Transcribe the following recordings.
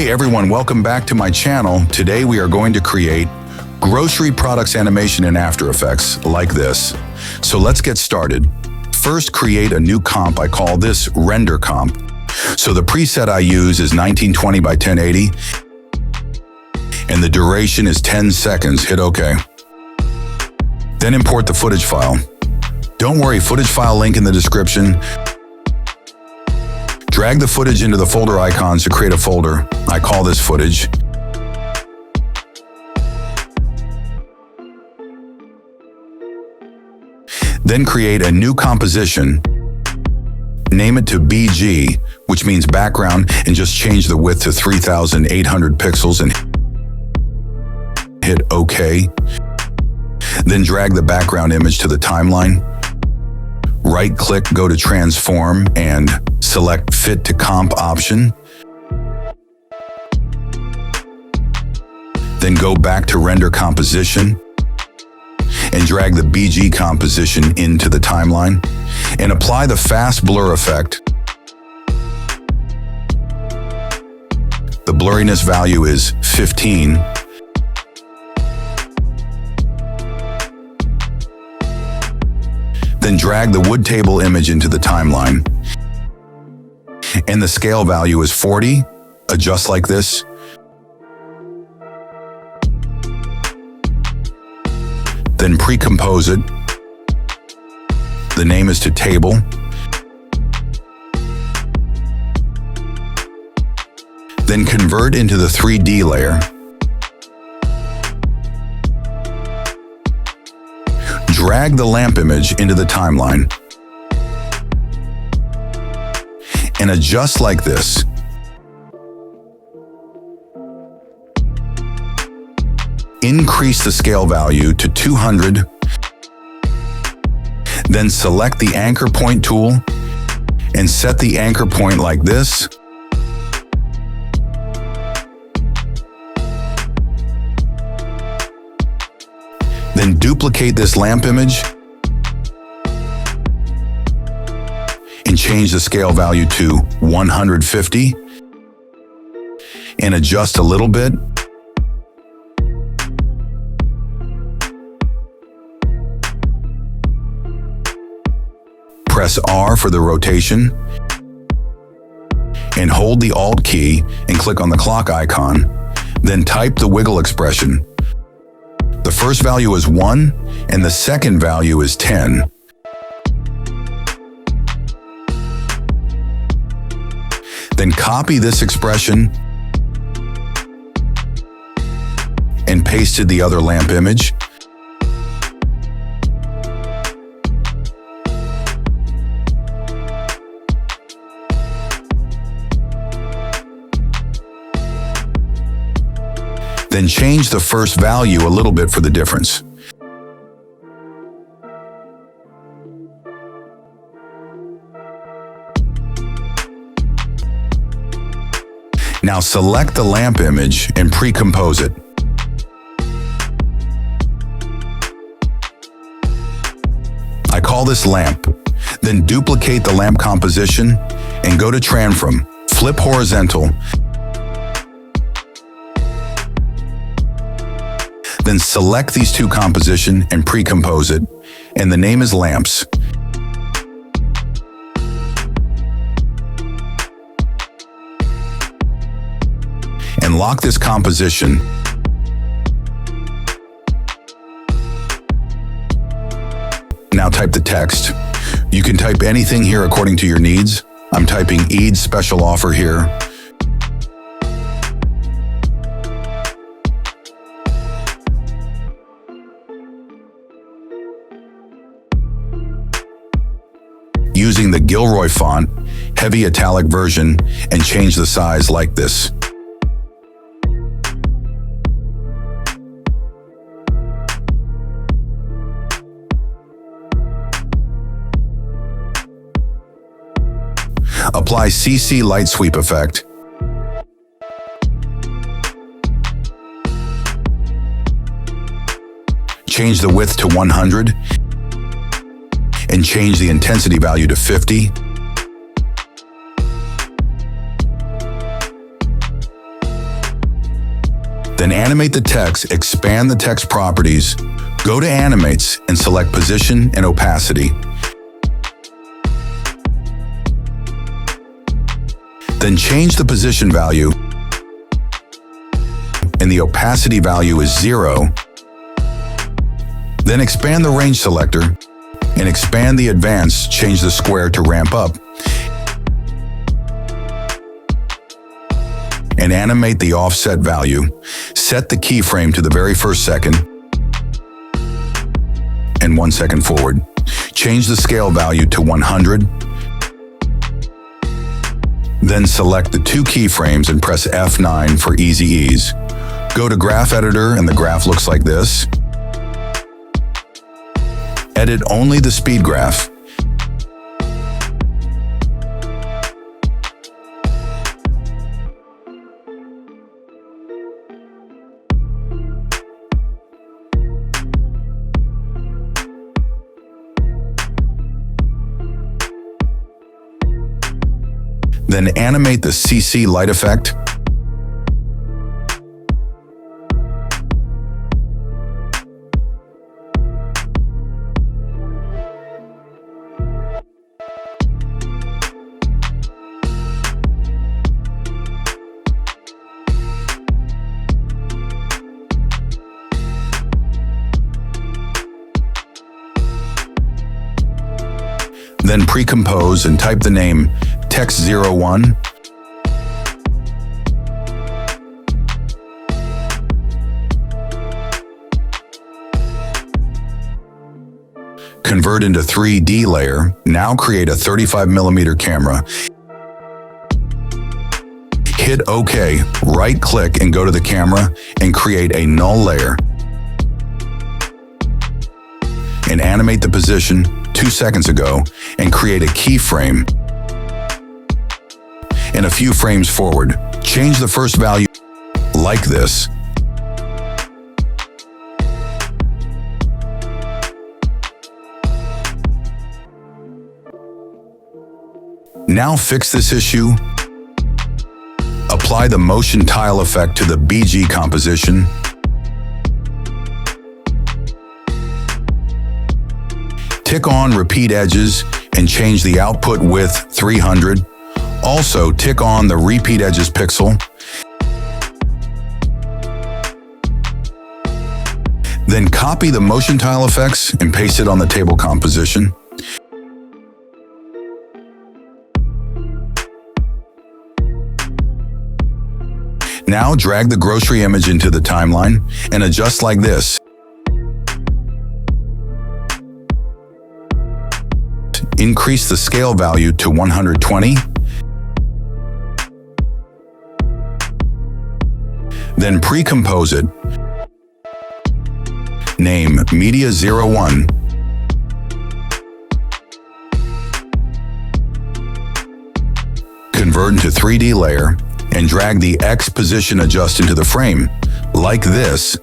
Hey everyone, welcome back to my channel. Today we are going to create grocery products animation in After Effects like this. So let's get started. First, create a new comp. I call this render comp. So the preset I use is 1920 by 1080 and the duration is 10 seconds. Hit OK. Then import the footage file. Don't worry, footage file link in the description. Drag the footage into the folder icons to create a folder. I call this footage. Then create a new composition. Name it to BG, which means background, and just change the width to 3,800 pixels and hit OK. Then drag the background image to the timeline. Right-click, go to Transform, and select Fit to Comp option. Then go back to Render Composition and drag the BG composition into the timeline and apply the Fast Blur effect. The blurriness value is 15. Then drag the wood table image into the timeline. And the scale value is 40. Adjust like this. Then pre-compose it. The name is to table. Then convert into the 3D layer. Drag the lamp image into the timeline and adjust like this. Increase the scale value to 200. Then select the anchor point tool and set the anchor point like this. Then duplicate this lamp image and change the scale value to 150 and adjust a little bit. Press R for the rotation and hold the Alt key and click on the clock icon. Then type the wiggle expression. The first value is 1 and the second value is 10. Then copy this expression and paste it the other lamp image. Then change the first value a little bit for the difference. Now select the lamp image and pre-compose it. I call this lamp. Then duplicate the lamp composition and go to Transform, flip horizontal. Then select these two composition and pre-compose it, and the name is lamps. And lock this composition. Now type the text. You can type anything here according to your needs. I'm typing Eid Special Offer here. Using the Gilroy font, heavy italic version, and change the size like this. Apply CC light sweep effect. Change the width to 100 and change the intensity value to 50. Then animate the text, expand the text properties, go to Animates and select Position and Opacity. Then change the position value and the opacity value is 0. Then expand the range selector and expand the advance, change the square to ramp up, and animate the offset value. Set the keyframe to the very first second and 1 second forward. Change the scale value to 100. Then select the 2 keyframes and press F9 for easy ease. Go to Graph Editor and the graph looks like this. Edit only the speed graph. Then animate the CC light effect. Then pre-compose and type the name Text01. Convert into 3D layer. Now create a 35mm camera. Hit OK, right-click and go to the camera and create a null layer. And animate the position 2 seconds ago and create a keyframe. And a few frames forward, change the first value like this. Now fix this issue. Apply the motion tile effect to the BG composition. Tick on repeat edges and change the output width 300. Also, tick on the repeat edges pixel. Then copy the motion tile effects and paste it on the table composition. Now drag the grocery image into the timeline and adjust like this. Increase the scale value to 120. Then pre-compose it. Name Media01. Convert into 3D layer and drag the X position adjust into the frame, like this.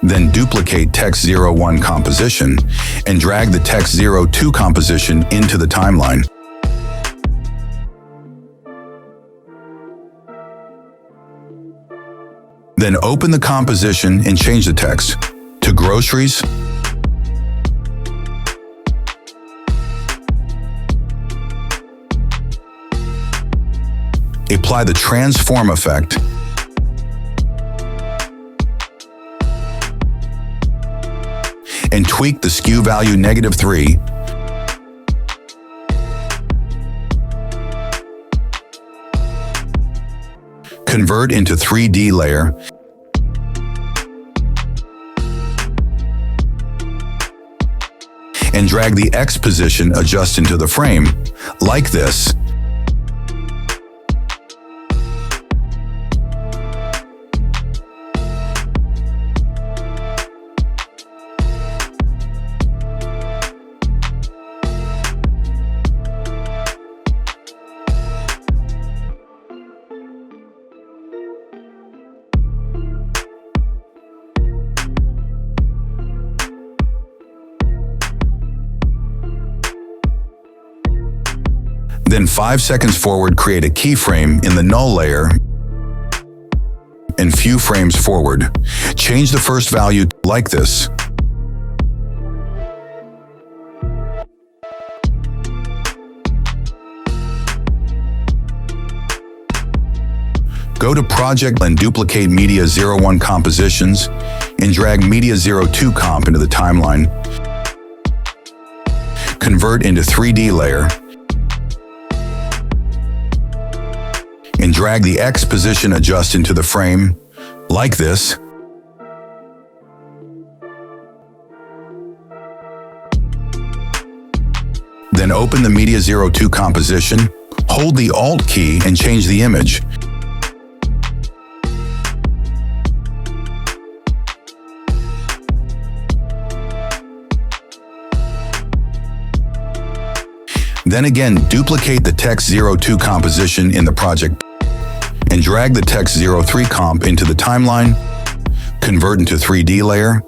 Then duplicate Text01 composition and drag the Text02 composition into the timeline. Then open the composition and change the text to groceries. Apply the transform effect. And tweak the skew value -3. Convert into 3D layer. And drag the X position adjust into the frame, like this. Then Then 5 seconds forward, create a keyframe in the null layer and few frames forward. Change the first value like this. Go to Project and duplicate Media 01 compositions and drag Media 02 comp into the timeline. Convert into 3D layer and drag the X position adjust into the frame like this. Then open the Media 02 composition, hold the Alt key and change the image. Then again, duplicate the Text 02 composition in the project and drag the Text 03 comp into the timeline, convert into 3D layer,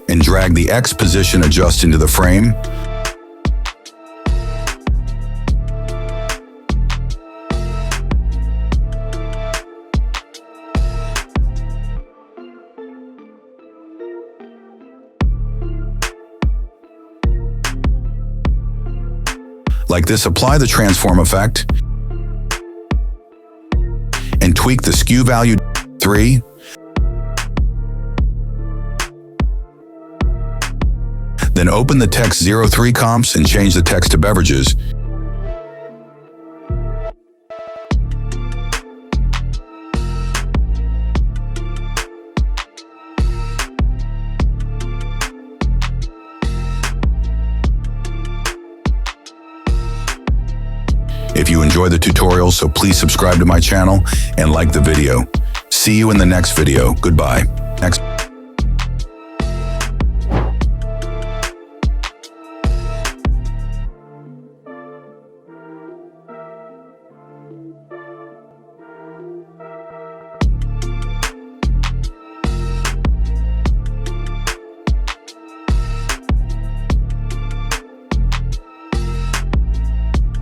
and drag the X position adjust into the frame. Like this, apply the transform effect and tweak the skew value 3. Then open the Text 03 comps and change the text to beverages. If you enjoy the tutorial, so please subscribe to my channel and like the video. See you in the next video. Goodbye. Next.